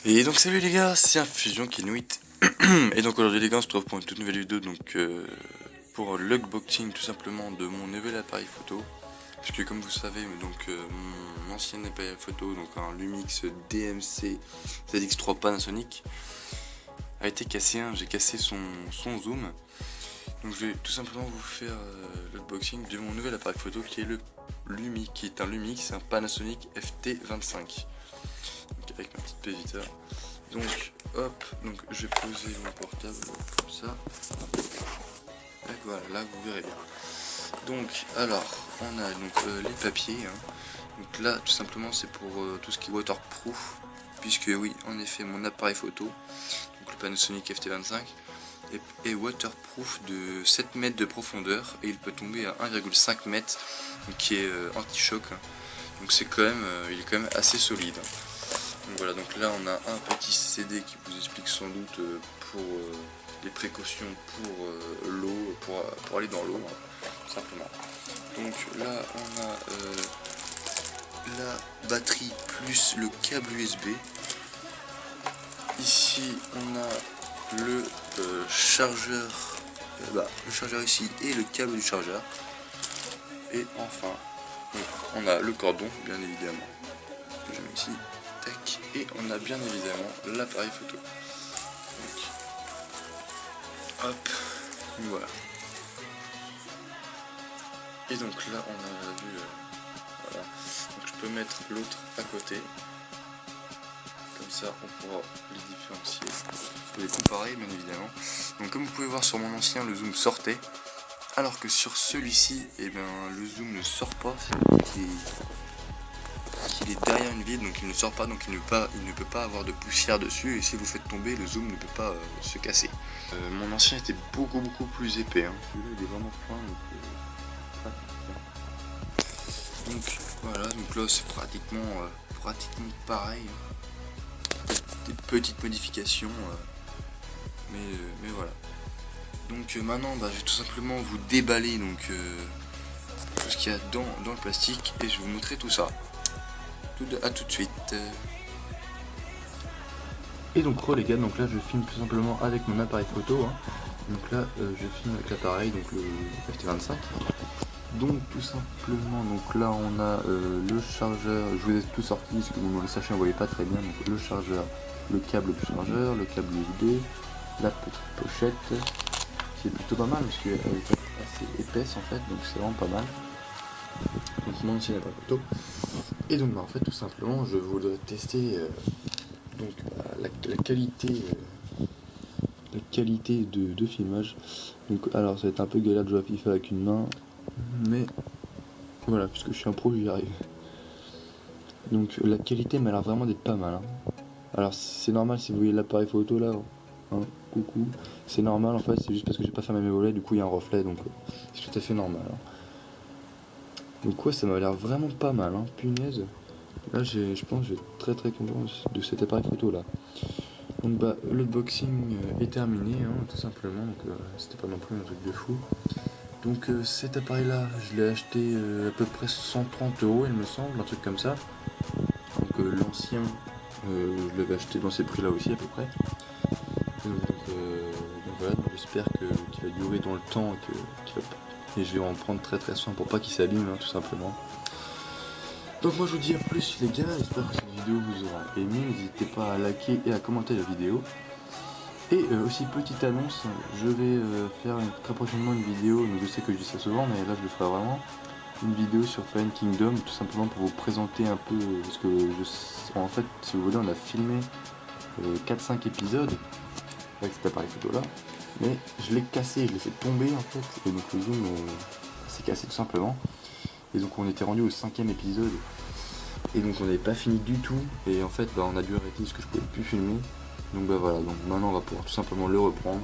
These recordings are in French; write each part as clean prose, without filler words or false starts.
Et donc salut les gars, c'est Infusion Kinuit. Et donc aujourd'hui les gars on se retrouve pour une toute nouvelle vidéo donc pour l'unboxing tout simplement de mon nouvel appareil photo. Parce que comme vous savez donc mon ancien appareil photo, donc un Lumix DMC ZX3 Panasonic, a été cassé, j'ai cassé son zoom. Donc je vais tout simplement vous faire l'unboxing de mon nouvel appareil photo qui est le Lumix, qui est un Lumix, un Panasonic FT25. Donc avec ma petite pévita. Donc hop, donc je vais poser mon portable comme ça. Et voilà, là vous verrez bien. Donc alors on a donc les papiers. Donc là tout simplement c'est pour tout ce qui est waterproof. Puisque oui en effet mon appareil photo, donc le Panasonic FT25, est waterproof de 7 mètres de profondeur et il peut tomber à 1,5 m, donc qui est anti-choc. Donc c'est quand même, il est quand même assez solide. Donc voilà, donc là on a un petit CD qui vous explique sans doute pour les précautions pour l'eau, pour aller dans l'eau, tout simplement. Donc là on a la batterie plus le câble USB. Ici on a le chargeur, le chargeur ici et le câble du chargeur. Et enfin on a le cordon bien évidemment que je mets ici. Et on a bien évidemment l'appareil photo. Donc, hop, voilà. Et donc là on a vu, voilà. Donc je peux mettre l'autre à côté. Comme ça on pourra les différencier, les comparer bien évidemment. Donc comme vous pouvez voir sur mon ancien, le zoom sortait. Alors que sur celui-ci, eh bien, le zoom ne sort pas. Il est derrière une vitre, donc il ne sort pas, donc il ne peut pas avoir de poussière dessus, et si vous faites tomber, le zoom ne peut pas se casser. Mon ancien était beaucoup plus épais, celui-là il est vraiment fin, donc voilà, donc là c'est pratiquement pareil, des petites modifications, mais voilà. Donc maintenant je vais tout simplement vous déballer donc tout ce qu'il y a dans le plastique, et je vais vous montrer tout ça. A tout de suite. Et donc les gars, donc là je filme tout simplement avec mon appareil photo. Donc là je filme avec l'appareil, donc le FT25. Donc tout simplement, donc là on a le chargeur. Je vous ai tout sorti parce que vous le sachez, on voyait pas très bien. Donc le chargeur, le câble du chargeur, le câble USB, la petite pochette qui est plutôt pas mal parce qu'elle est assez épaisse en fait, donc c'est vraiment pas mal. Donc mon ancien appareil photo. Et donc en fait tout simplement je voudrais tester donc la qualité de filmage. Donc alors ça va être un peu galère de jouer à FIFA avec une main, mais voilà, puisque je suis un pro j'y arrive. Donc la qualité m'a l'air vraiment d'être pas mal. Alors c'est normal si vous voyez l'appareil photo là, coucou, c'est normal en fait, c'est juste parce que j'ai pas fermé mes volets, du coup il y a un reflet, donc c'est tout à fait normal. Donc ouais, ça m'a l'air vraiment pas mal, punaise. Là je pense que je vais être très content de cet appareil photo là. Donc le boxing est terminé, tout simplement, donc c'était pas non plus un truc de fou. Donc cet appareil là, je l'ai acheté à peu près 130 € il me semble, un truc comme ça. Donc l'ancien, je l'avais acheté dans ces prix là aussi à peu près. Donc voilà, j'espère qu'il va durer dans le temps et je vais en prendre très soin pour pas qu'il s'abîme, tout simplement. Donc moi je vous dis à plus les gars, j'espère que cette vidéo vous aura aimé, n'hésitez pas à liker et à commenter la vidéo. Et aussi petite annonce, je vais faire très prochainement une vidéo, donc je sais que je dis ça souvent, mais là je le ferai vraiment, une vidéo sur Fallen Kingdom, tout simplement pour vous présenter un peu, parce que en fait si vous voulez on a filmé 4-5 épisodes avec cet appareil photo là, mais je l'ai cassé, je l'ai fait tomber en fait, et donc le zoom s'est cassé tout simplement. Et donc on était rendu au 5e épisode, et donc on n'avait pas fini du tout, et en fait on a dû arrêter parce que je pouvais plus filmer. Donc voilà, donc maintenant on va pouvoir tout simplement le reprendre,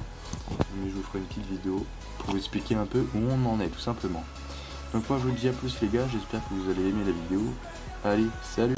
mais je vous ferai une petite vidéo pour vous expliquer un peu où on en est tout simplement. Donc moi je vous dis à plus les gars, j'espère que vous allez aimer la vidéo. Allez, salut.